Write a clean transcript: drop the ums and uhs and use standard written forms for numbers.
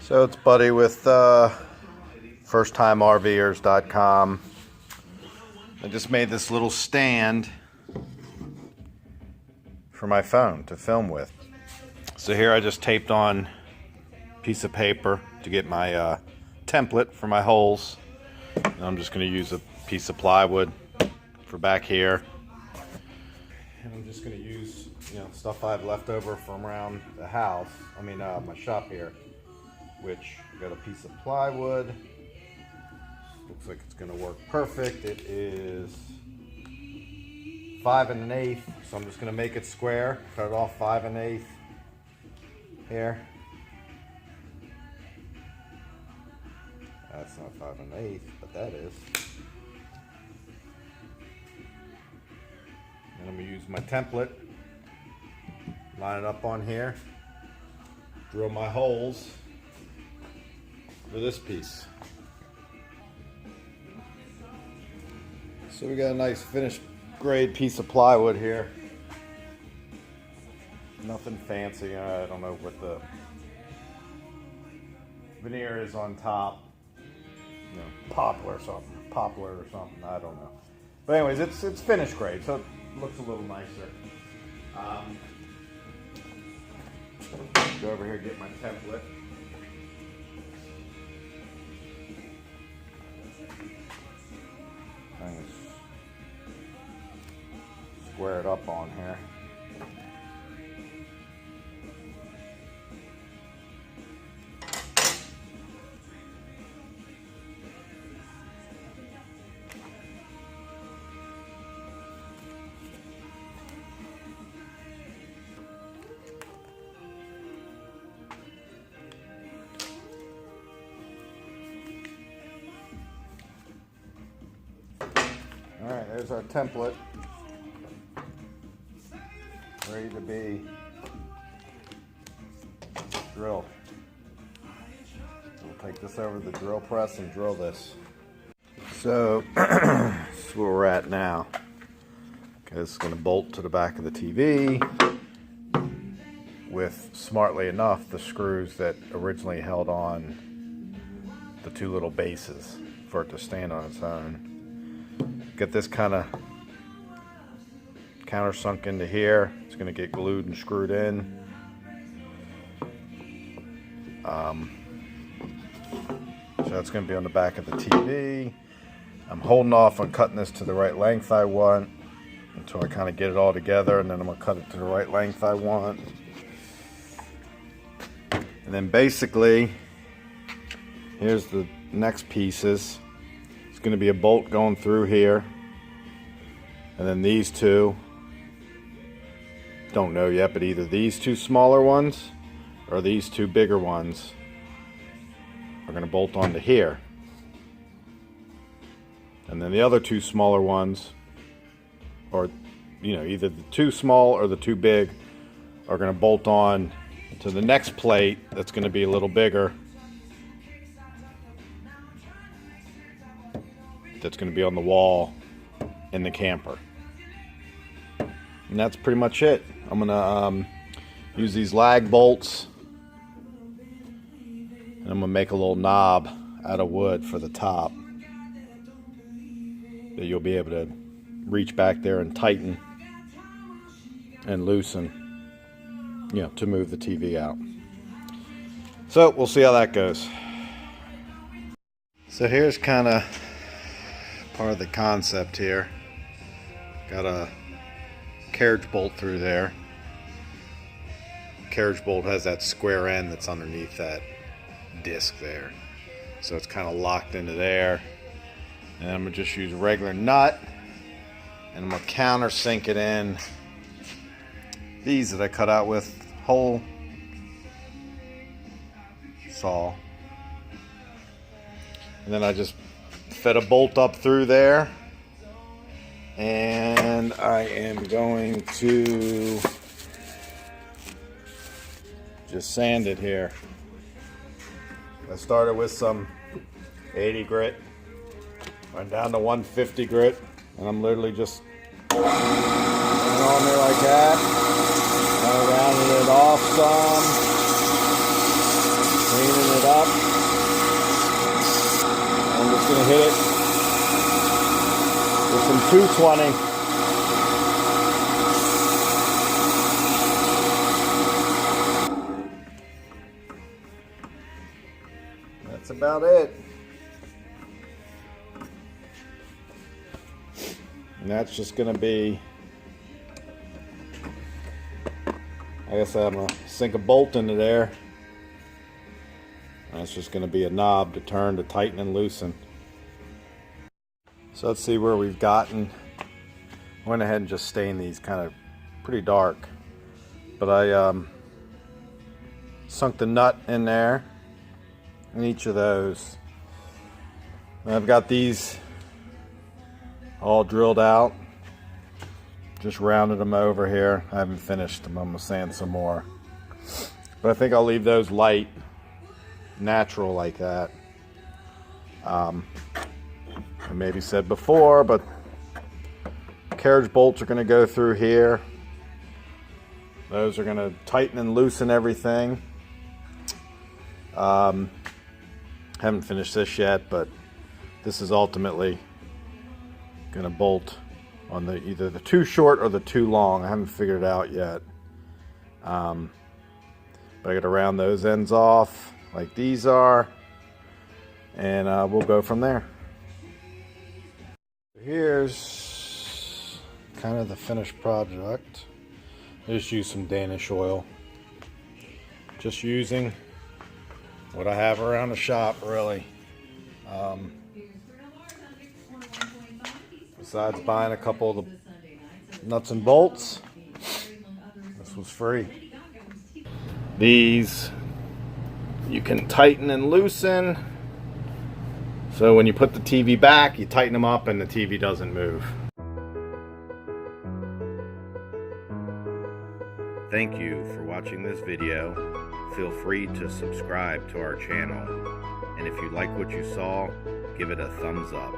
So it's Buddy with firsttimерvers.com. I just made this little stand for my phone to film with. So here I just taped on a piece of paper to get my template for my holes. And I'm just going to use a piece of plywood for back here. And I'm just going to use stuff I've left over from around the house. My shop here. Which I got a piece of plywood. Looks like it's going to work perfect. It is 5 1/8, so I'm just going to make it square. Cut it off 5 1/8 here. That's not 5 1/8, but that is. And I'm going to use my template. Line it up on here. Drill my holes for this piece. So we got a nice finished grade piece of plywood here. Nothing fancy. I don't know what the veneer is on top. Poplar or something. I don't know. But anyways, it's finished grade, so it looks a little nicer. Go over here and get my template. Square it up on here. All right, there's our template. Ready to be drilled. We'll take this over to the drill press and drill this. So that's where we're at now. Okay, this is going to bolt to the back of the TV with, smartly enough, the screws that originally held on the two little bases for it to stand on its own. Get this kind of countersunk into here. It's going to get glued and screwed in. So that's going to be on the back of the TV. I'm holding off on cutting this to the right length I want until I kind of get it all together, and then I'm going to cut it to the right length I want. And then basically, here's the next pieces. It's going to be a bolt going through here, and then these two. Don't know yet, but either these two smaller ones or these two bigger ones are going to bolt onto here, and then the other two smaller ones, or either the too small or the too big, are going to bolt on to the next plate that's going to be a little bigger, that's going to be on the wall in the camper. And that's pretty much it. I'm gonna use these lag bolts, and I'm gonna make a little knob out of wood for the top that you'll be able to reach back there and tighten and loosen, to move the TV out. So we'll see how that goes. So here's kind of part of the concept here. Got a carriage bolt through there. Carriage bolt has that square end that's underneath that disc there, so it's kind of locked into there. And I'm gonna just use a regular nut, and I'm gonna countersink it in these that I cut out with hole saw, and then I just fit a bolt up through there. And I am going to just sand it here. I started with some 80 grit, went down to 150 grit, and I'm literally just putting it on there like that. I rounded it off some, cleaning it up. Just gonna hit it with some 220. That's about it. And that's just gonna be, I guess I'm gonna sink a bolt into there. That's just going to be a knob to turn to tighten and loosen. So let's see where we've gotten. I went ahead and just stained these kind of pretty dark. But I sunk the nut in there in each of those. And I've got these all drilled out. Just rounded them over here. I haven't finished them. I'm going to sand some more. But I think I'll leave those light, natural like that. I maybe said before, but carriage bolts are going to go through here. Those are going to tighten and loosen everything. Haven't finished this yet, but this is ultimately going to bolt on the either the too short or the too long. I haven't figured it out yet. But I got to round those ends off like these are, and we'll go from there. Here's kind of the finished project. I just used some Danish oil. Just using what I have around the shop, really. Besides buying a couple of the nuts and bolts, this was free. These you can tighten and loosen. So when you put the TV back, you tighten them up and the TV doesn't move. Thank you for watching this video. Feel free to subscribe to our channel. And if you like what you saw, give it a thumbs up.